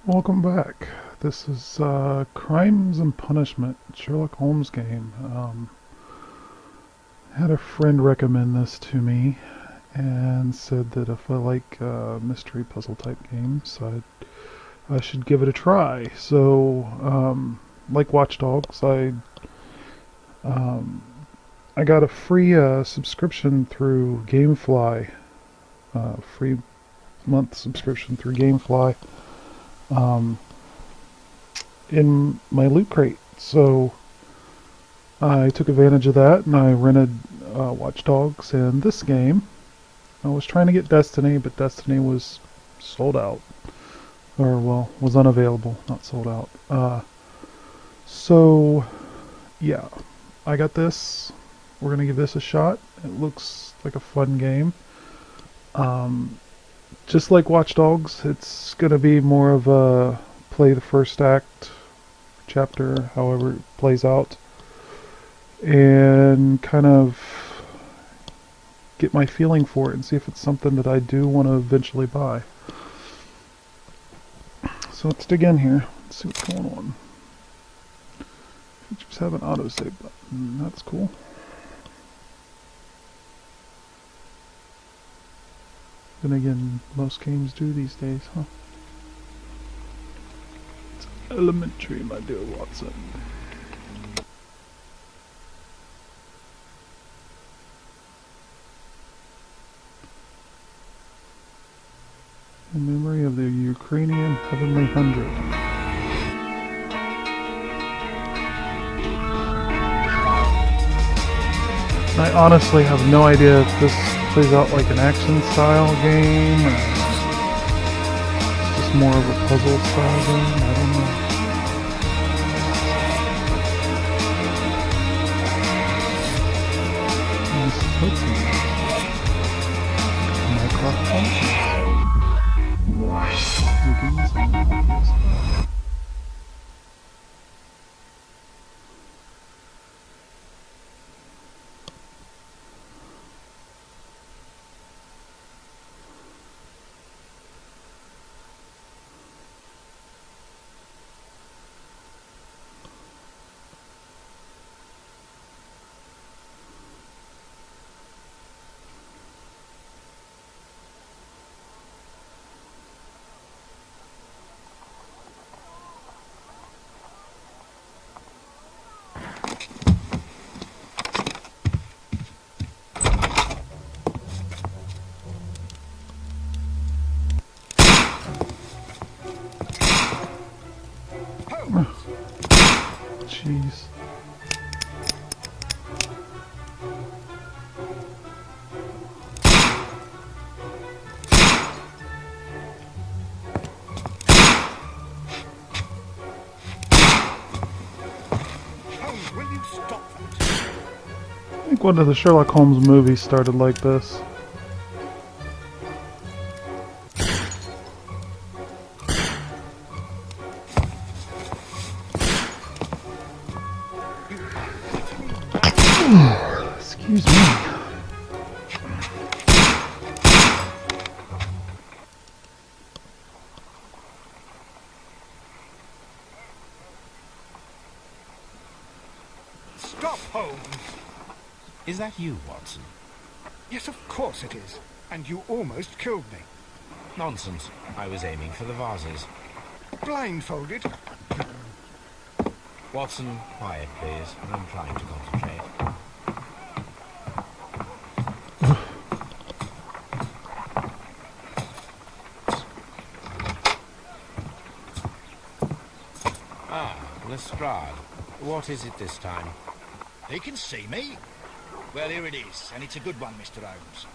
Welcome back. This is Crimes and Punishment, Sherlock Holmes game. Had a friend recommend this to me and said that if I like mystery puzzle type games, I should give it a try. So, like Watch Dogs, um, I got a free subscription through GameFly, free month subscription through GameFly. Um, in my loot crate. So I took advantage of that and I rented Watch Dogs and this game. I was trying to get Destiny, but Destiny was sold out. Or, well, was unavailable, not sold out. So, yeah, I got this. We're going to give this a shot. It looks like a fun game. Um, just like Watch Dogs, it's going to be more of a play the first act, chapter, however it plays out, and kind of get my feeling for it and see if it's something that I do want to eventually buy. So let's dig in here. Let's see what's going on. Features have an autosave button. That's cool. Then again, most games do these days, huh? It's elementary, my dear Watson. In memory of the Ukrainian Heavenly Hundred. I honestly have no idea if this plays out like an action style game or it's just more of a puzzle style game. I don't know. Nice touching. Minecraft function. Begins in obvious. Jeez. Holmes, will you stop that? I think one of the Sherlock Holmes movies started like this. Excuse me. Stop, Holmes! Is that you, Watson? Yes, of course it is. And you almost killed me. Nonsense. I was aiming for the vases. Blindfolded? Watson, quiet, please. I'm trying to concentrate. Ah, Lestrade. What is it this time? He can see me. Well, here it is, and it's a good one, Mr. Holmes.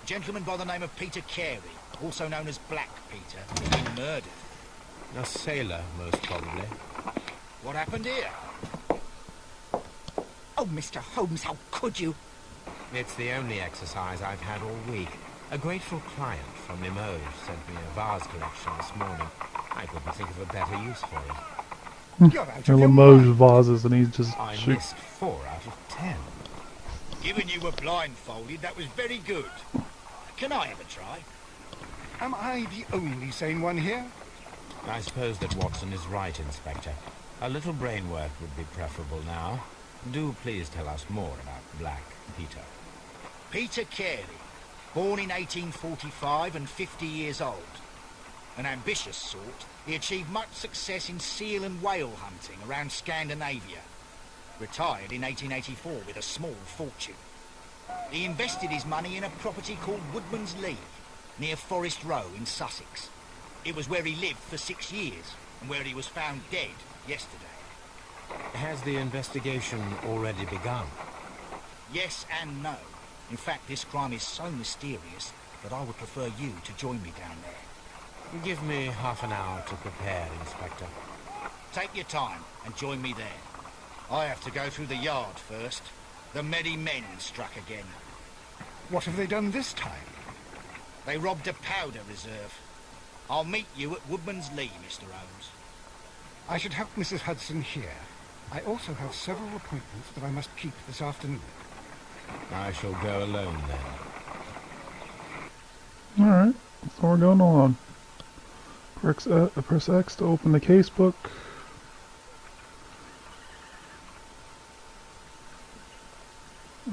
A gentleman by the name of Peter Carey, also known as Black Peter, has been murdered. A sailor, most probably. What happened here? Oh, Mr. Holmes, how could you? It's the only exercise I've had all week. A grateful client from Limoges sent me a vase collection this morning. I couldn't think of a better use for it. You're out They're of your Limoges mind. vases and he's just I shoot. missed 4 out of 10. Given you were blindfolded, that was very good. Can I have a try? Am I the only sane one here? I suppose that Watson is right, Inspector. A little brain work would be preferable now. Do please tell us more about Black Peter. Peter Carey, born in 1845 and 50 years old. An ambitious sort, he achieved much success in seal and whale hunting around Scandinavia. Retired in 1884 with a small fortune. He invested his money in a property called Woodman's Lee, near Forest Row in Sussex. It was where he lived for 6 years, and where he was found dead yesterday. Has the investigation already begun? Yes and no. In fact, this crime is so mysterious that I would prefer you to join me down there. Give me half an hour to prepare, Inspector. Take your time and join me there. I have to go through the yard first. The merry men struck again. What have they done this time? They robbed a powder reserve. I'll meet you at Woodman's Lee, Mr. Holmes. I should help Mrs. Hudson here. I also have several appointments that I must keep this afternoon. I shall go alone then. Alright, so we're going on. Press X to open the casebook.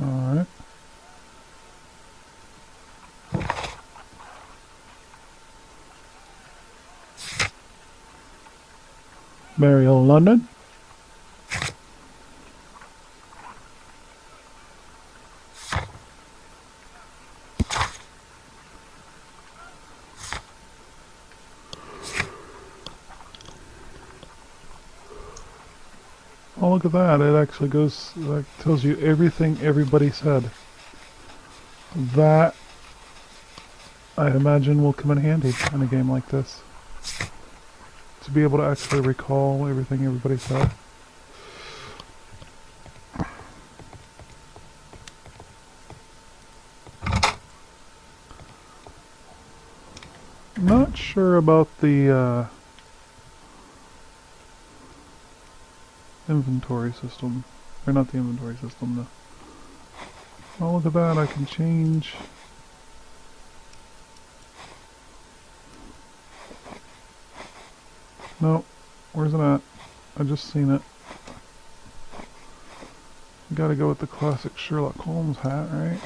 Alright. Burial London. Oh, look at that. It actually goes, like, tells you everything everybody said. That, I imagine, will come in handy in a game like this. To be able to actually recall everything everybody said. Not sure about the, inventory system. Or not the inventory system, the... Oh, look at that, I can change... No, where's it at? I just seen it. Gotta go with the classic Sherlock Holmes hat, right?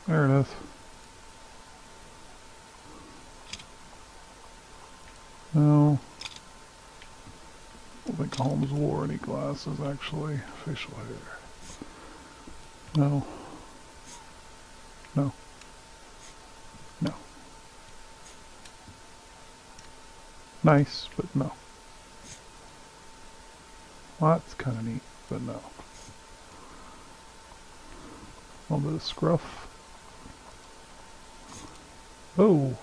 There it is. No. I don't think Holmes wore any glasses, actually. Facial hair. No. No. No. Nice, but no. Well, that's kind of neat, but no. A little bit of scruff. Oh!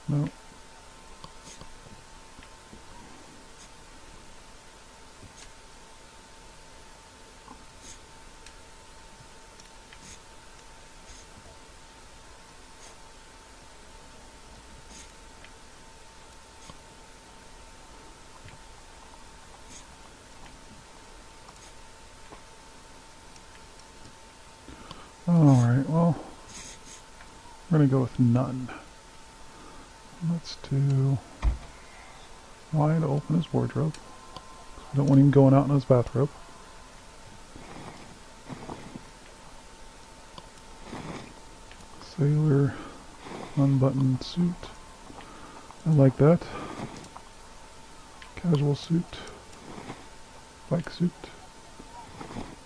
No. Alright, well, we're going to go with none. Let's do Y to open his wardrobe. I don't want him going out in his bathrobe. Sailor unbuttoned suit. I like that. Casual suit. Black suit.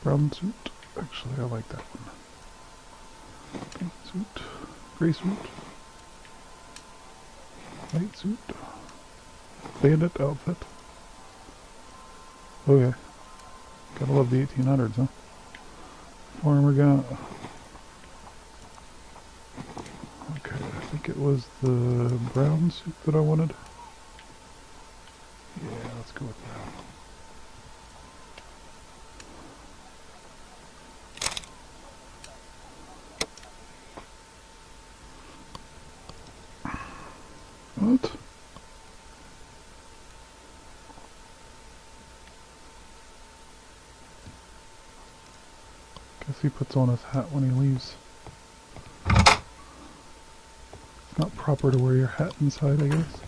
Brown suit. Actually, I like that one. Pink suit. Gray suit. White suit. Bandit outfit. Oh yeah. Gotta love the 1800s, huh? Farmer guy. Okay, I think it was the brown suit that I wanted. Yeah, let's go with that. What? Guess he puts on his hat when he leaves. proper to wear your hat inside, I guess.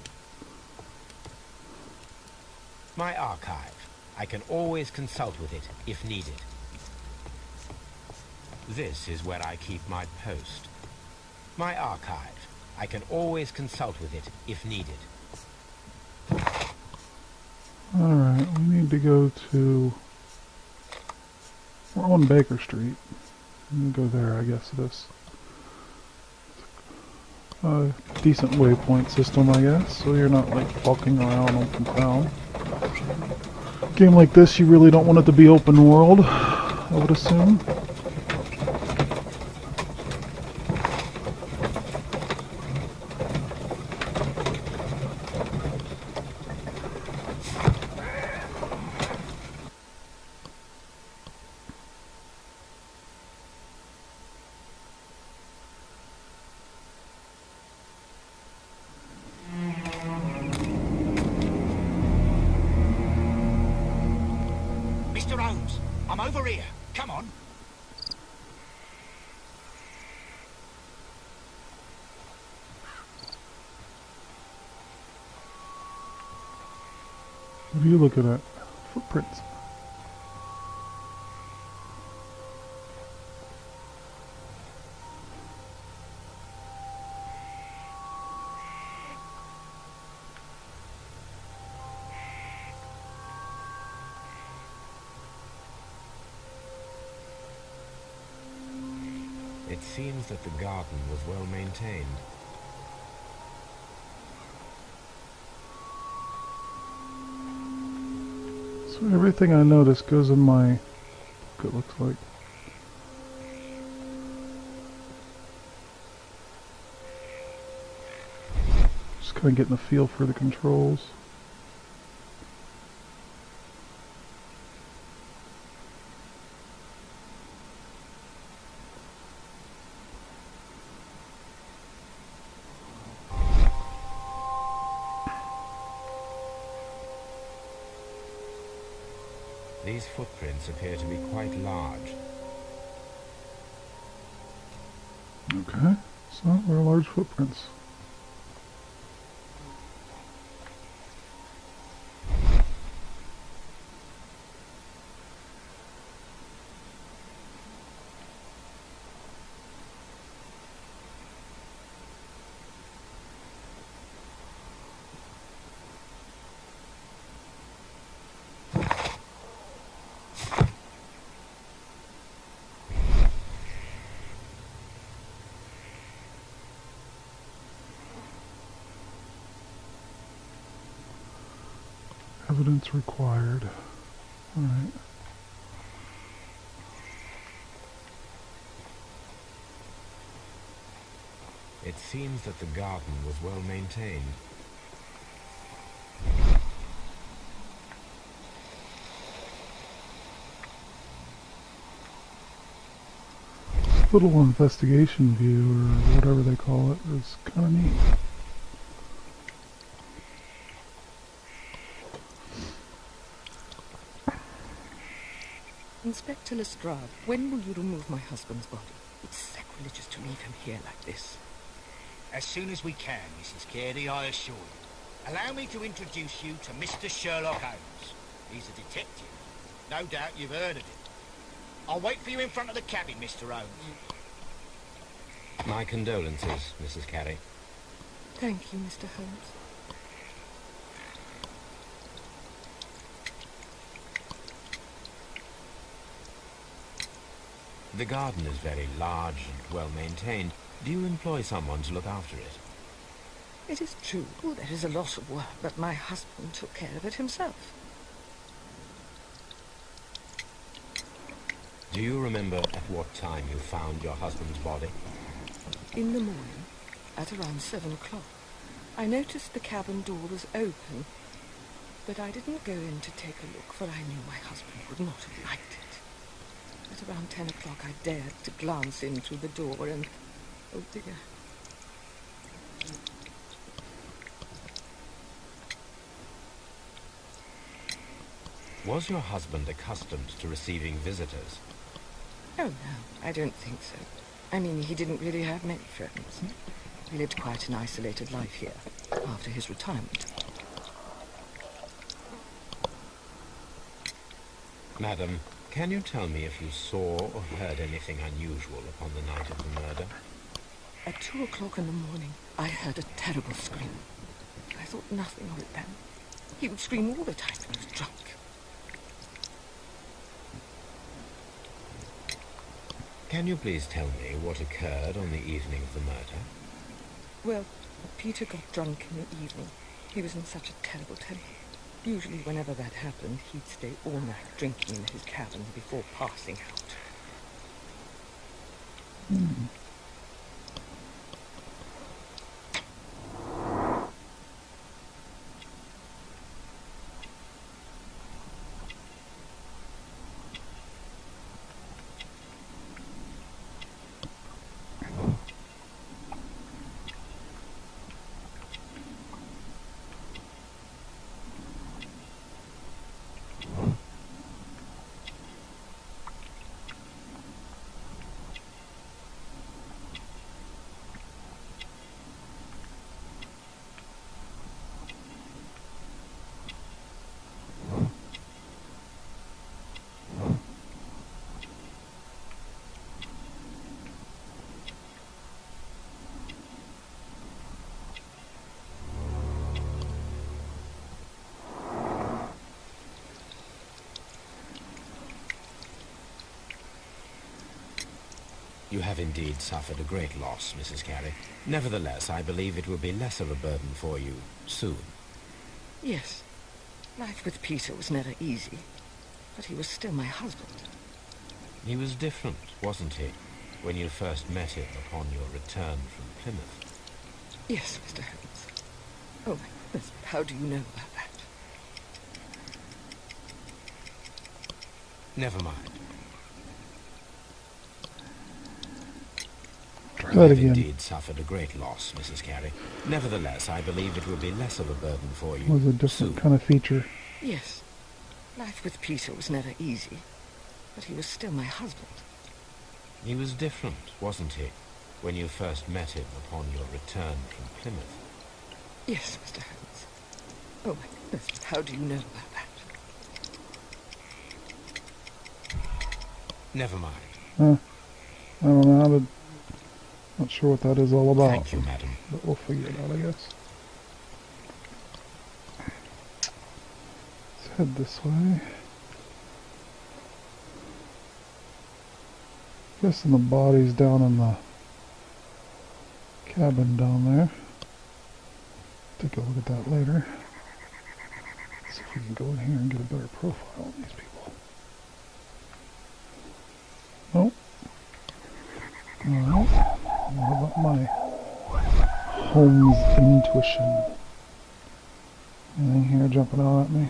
My archive. I can always consult with it if needed. This is where I keep my post. My archive. I can always consult with it if needed. Alright, we need to go to... We're on Baker Street. I'm gonna go there, I guess it is. Decent waypoint system, I guess, so you're not like walking around open town. Game like this, you really don't want it to be open world, I would assume. Mr. Holmes, I'm over here. Come on. What are you looking at? Footprints. It seems that the garden was well maintained. So everything I notice goes in my book, it looks like. Just kind of getting a feel for the controls. These footprints appear to be quite large. Okay, so they're large footprints. Evidence required. Alright. It seems that the garden was well maintained. Little investigation view, or whatever they call it, is kind of neat. Inspector Lestrade, when will you remove my husband's body? It's sacrilegious to leave him here like this. As soon as we can, Mrs. Carey, I assure you. Allow me to introduce you to Mr. Sherlock Holmes. He's a detective. No doubt you've heard of him. I'll wait for you in front of the cabin, Mr. Holmes. My condolences, Mrs. Carey. Thank you, Mr. Holmes. The garden is very large and well maintained. Do you employ someone to look after it? It is true, there is a lot of work, but my husband took care of it himself. Do you remember at what time you found your husband's body? In the morning, at around 7 o'clock, I noticed the cabin door was open, but I didn't go in to take a look, for I knew my husband would not have liked it. At around 10 o'clock, I dared to glance in through the door and... oh dear. Was your husband accustomed to receiving visitors? Oh no, I don't think so. I mean, he didn't really have many friends. He lived quite an isolated life here after his retirement. Madam, can you tell me if you saw or heard anything unusual upon the night of the murder? At 2 o'clock in the morning, I heard a terrible scream. I thought nothing of it then. He would scream all the time when he was drunk. Can you please tell me what occurred on the evening of the murder? Well, Peter got drunk in the evening. He was in such a terrible temper. Usually whenever that happened, he'd stay all night drinking in his cabin before passing out. You have indeed suffered a great loss, Mrs. Carey. Nevertheless, I believe it will be less of a burden for you soon. Yes, life with Peter was never easy, but he was still my husband. He was different, wasn't he, when you first met him upon your return from Plymouth? Yes, Mr. Holmes. Oh, my goodness, how do you know about that? Never mind. Try You that have again. indeed suffered a great loss, Mrs. Carey. Nevertheless, I believe it will be less of a burden for you It was a different soon. kind of feature. Yes, life with Peter was never easy, but he was still my husband. He was different, wasn't he, when you first met him upon your return from Plymouth? Yes, Mr. Holmes. Oh, my goodness, how do you know about that? Never mind. I don't know. Not sure what that is all about. Thank you, madam. But we'll figure it out, I guess. Let's head this way. Guessing the body's down in the cabin down there. Take a look at that later. See if we can go in here and get a better profile on these people. Nope. Alright. What about my Holmes intuition? Anything here jumping out at me?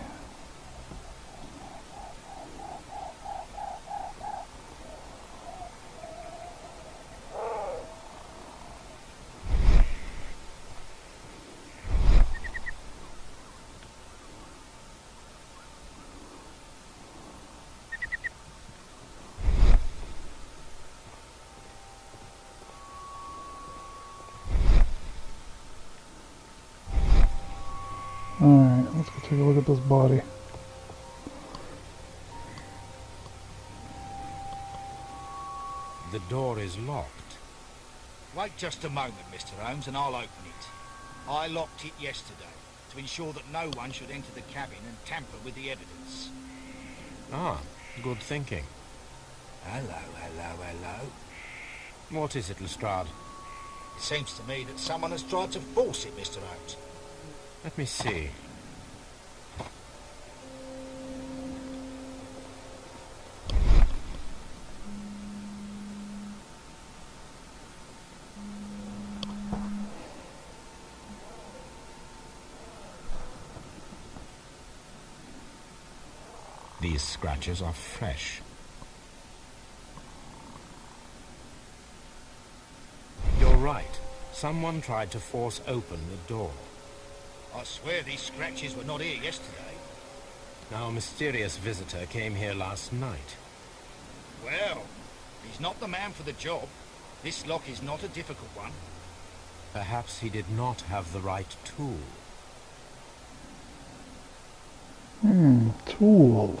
Alright, let's go take a look at this body. The door is locked. Wait just a moment, Mr. Holmes, and I'll open it. I locked it yesterday to ensure that no one should enter the cabin and tamper with the evidence. Ah, good thinking. Hello, hello, hello. What is it, Lestrade? It seems to me that someone has tried to force it, Mr. Holmes. Let me see. These scratches are fresh. You're right. Someone tried to force open the door. I swear these scratches were not here yesterday. Our mysterious visitor came here last night. Well, he's not the man for the job. This lock is not a difficult one. Perhaps he did not have the right tool. Tool.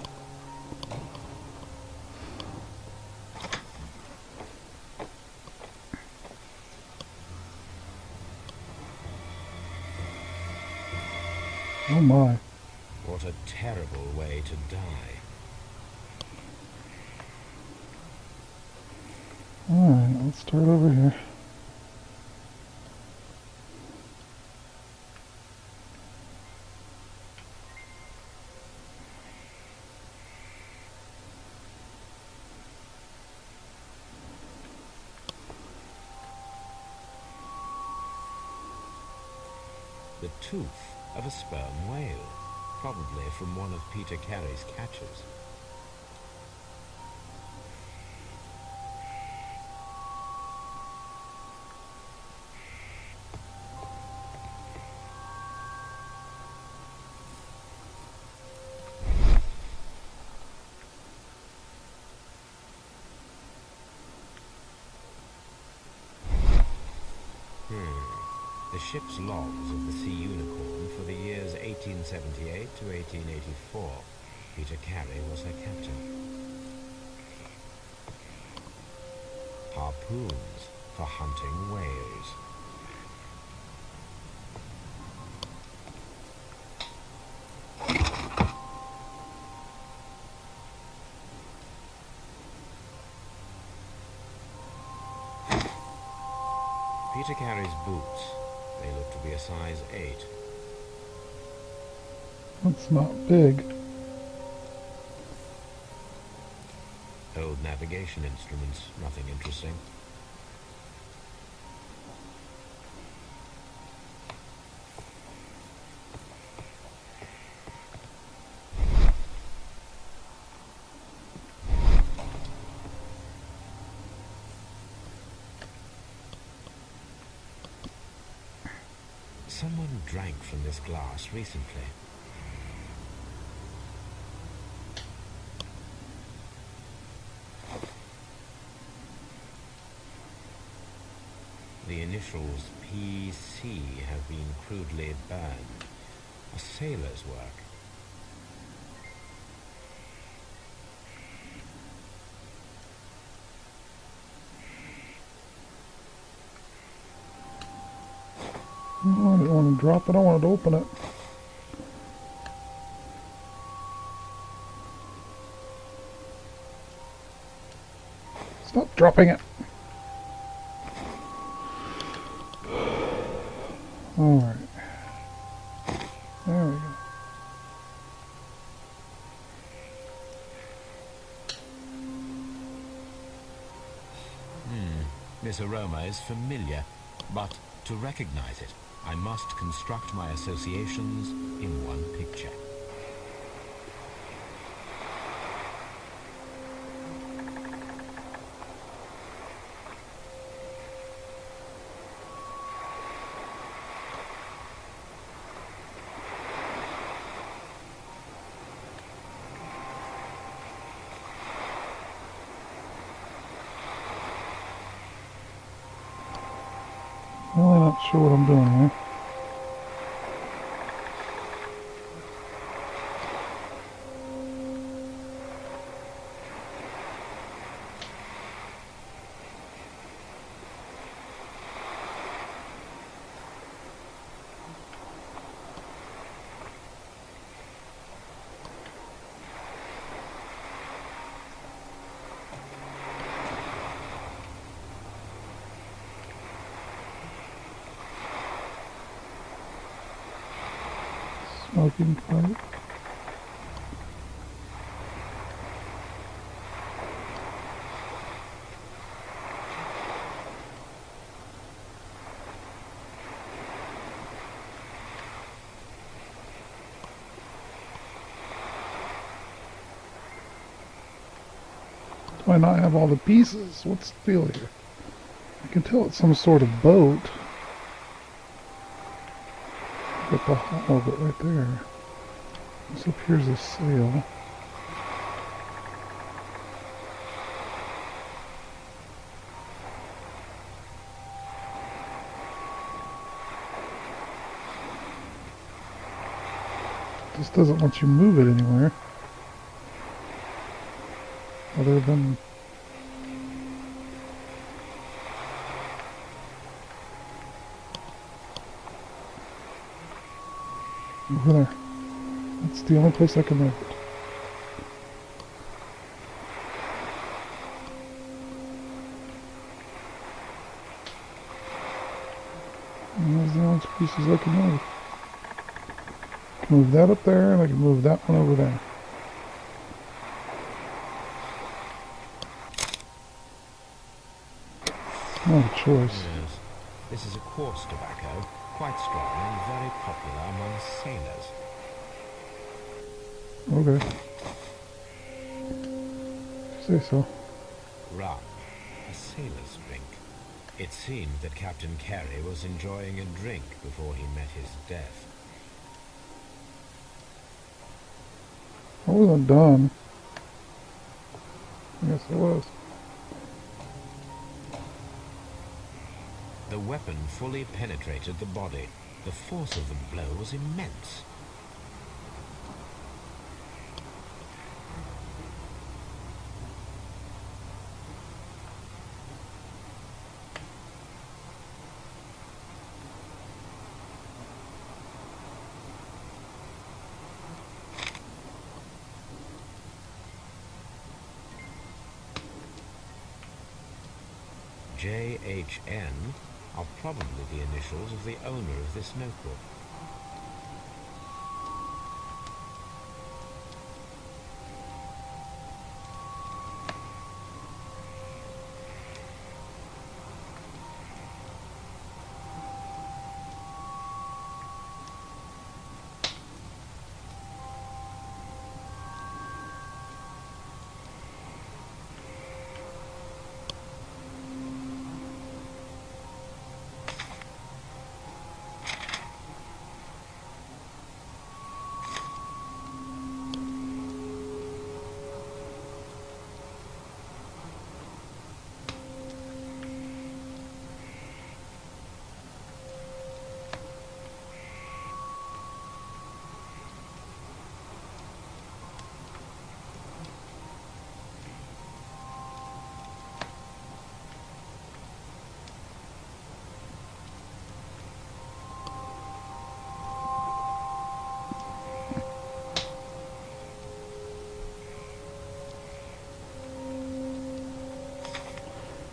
Oh my. What a terrible way to die. Alright, let's start over here. The tooth of a sperm whale, probably from one of Peter Carey's catches. The ship's logs of the Sea Unicorn for the years 1878 to 1884. Peter Carey was her captain. Harpoons for hunting whales. Peter Carey's boots. They look to be a size 8. That's not big. Old navigation instruments, nothing interesting. Someone drank from this glass recently. The initials PC have been crudely burned. A sailor's work. No, I didn't want to drop it. I wanted to open it. Stop dropping it. Alright. There we go. This aroma is familiar, but to recognize it, I must construct my associations in one picture. Really not sure what I'm doing here. Smoking pipe. Do I not have all the pieces? What's the deal here? I can tell it's some sort of boat. Got the hull of it right there. This up here's a sail. Just doesn't let you move it anywhere. Other than... over there. That's the only place I can move it. And those are the only two pieces I can move. I can move that up there, and I can move that one over there. Not a choice. Yes. This is a coarse tobacco, quite strong and very popular among sailors. Okay. Say so. Rum, a sailor's drink. It seemed that Captain Carey was enjoying a drink before he met his death. I wasn't done. Yes, I was. The weapon fully penetrated the body. The force of the blow was immense. JHN are probably the initials of the owner of this notebook.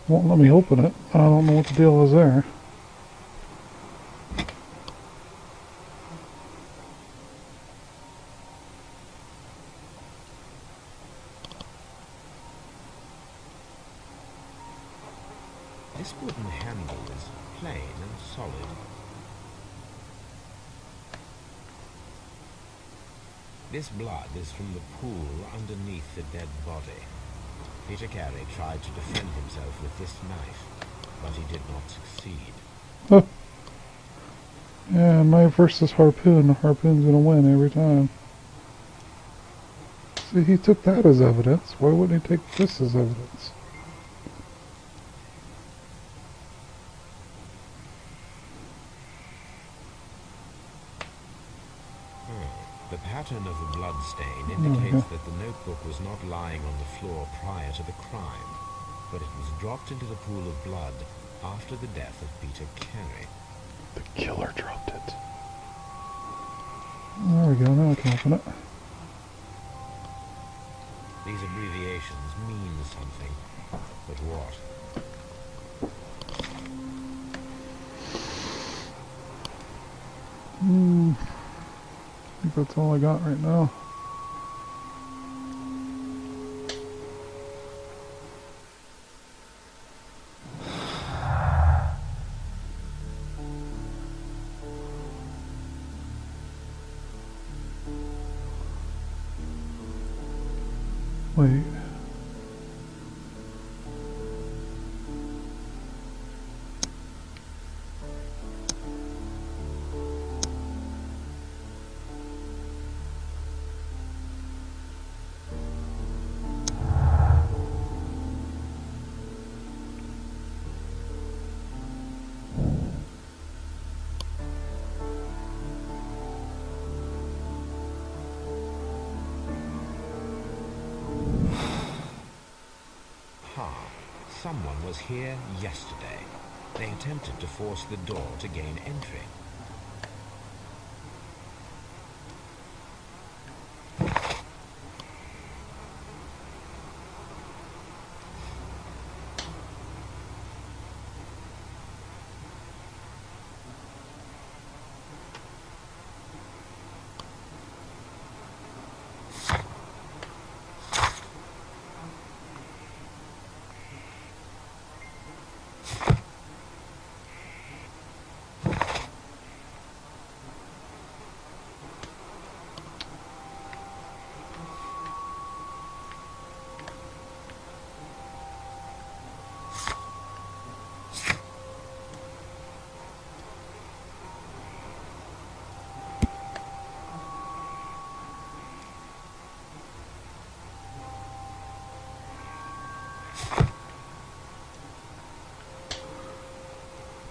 Won't let me open it. I don't know what the deal is there. This wooden handle is plain and solid. This blood is from the pool underneath the dead body. Peter Carey tried to defend himself with this knife, but he did not succeed. Oh. Yeah, knife versus harpoon. The harpoon's gonna win every time. See, he took that as evidence. Why wouldn't he take this as evidence? The pattern of the blood stain indicates that the notebook was not lying on the floor prior to the crime, but it was dropped into the pool of blood after the death of Peter Carey. The killer dropped it. There we go, now I can open it. These abbreviations mean something, but what? I think that's all I got right now. Wait. car. Someone was here yesterday. They attempted to force the door to gain entry.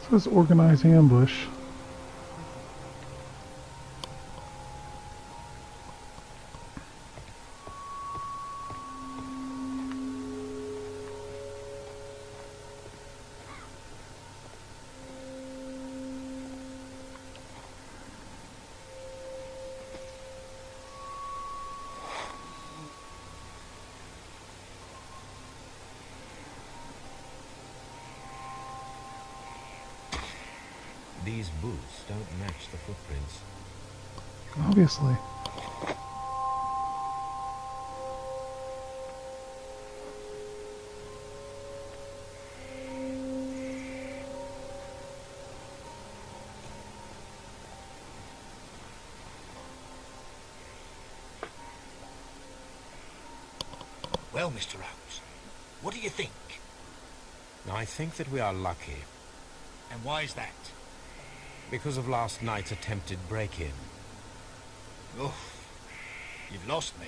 It says organize ambush. These boots don't match the footprints. Obviously. Well, Mr. Holmes, what do you think? I think that we are lucky And why is that? because of last night's attempted break-in. Oof, you've lost me.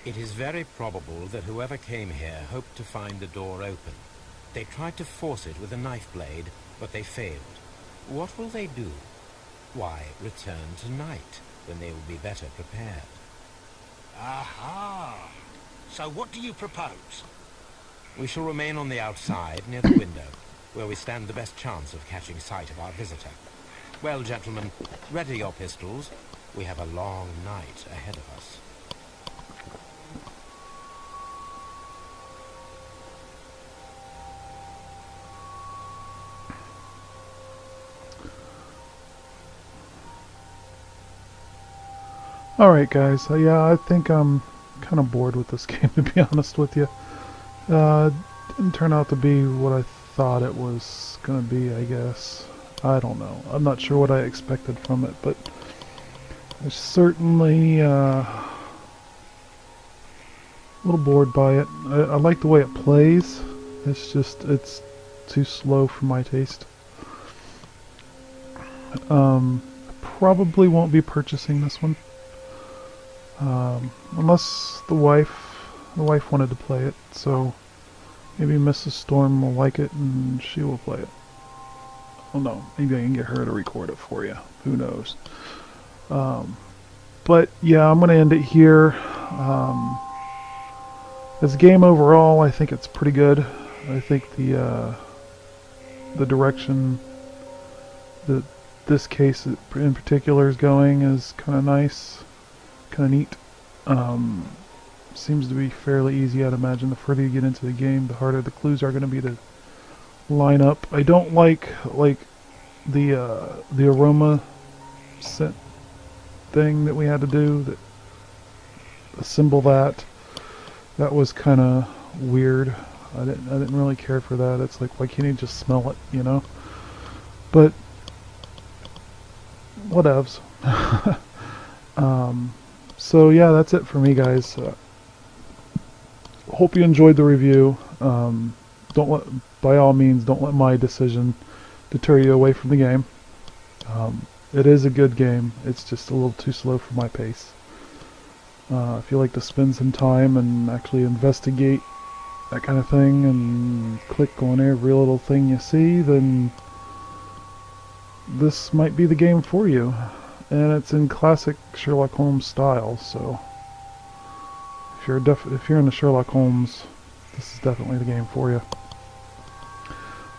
It is very probable that whoever came here hoped to find the door open. They tried to force it with a knife blade, but they failed. What will they do? Why, return tonight, when they will be better prepared. Aha! So what do you propose? We shall remain on the outside, near the window, where we stand the best chance of catching sight of our visitor. Well, gentlemen, ready your pistols. We have a long night ahead of us. Alright guys, yeah, I think I'm kind of bored with this game, to be honest with you. Didn't turn out to be what I thought it was gonna be, I guess. I don't know. I'm not sure what I expected from it, but I'm certainly a little bored by it. I like the way it plays. It's just, it's too slow for my taste. Probably won't be purchasing this one. Unless the wife wanted to play it, so maybe Mrs. Storm will like it and she will play it. Oh no, maybe I can get her to record it for you. Who knows? But yeah, I'm gonna end it here. As a game overall, I think it's pretty good. I think the direction that this case in particular is going is kind of nice. Kind of neat. Seems to be fairly easy. I'd imagine the further you get into the game, the harder the clues are going to be to line up. I don't like the aroma scent thing that we had to do. That assemble that. That was kind of weird. I didn't really care for that. It's like, why can't you just smell it, you know? But whatevs. So yeah, that's it for me, guys. Hope you enjoyed the review. By all means, don't let my decision deter you away from the game. It is a good game. It's just a little too slow for my pace. If you like to spend some time and actually investigate that kind of thing and click on every little thing you see, then this might be the game for you. And it's in classic Sherlock Holmes style, so if you're into Sherlock Holmes this is definitely the game for you.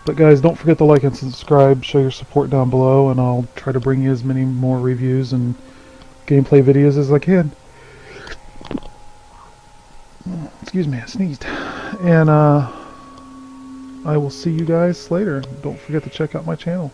But guys, don't forget to like and subscribe, show your support down below, and I'll try to bring you as many more reviews and gameplay videos as I can. Excuse me, I sneezed. And I will see you guys later. Don't forget to check out my channel.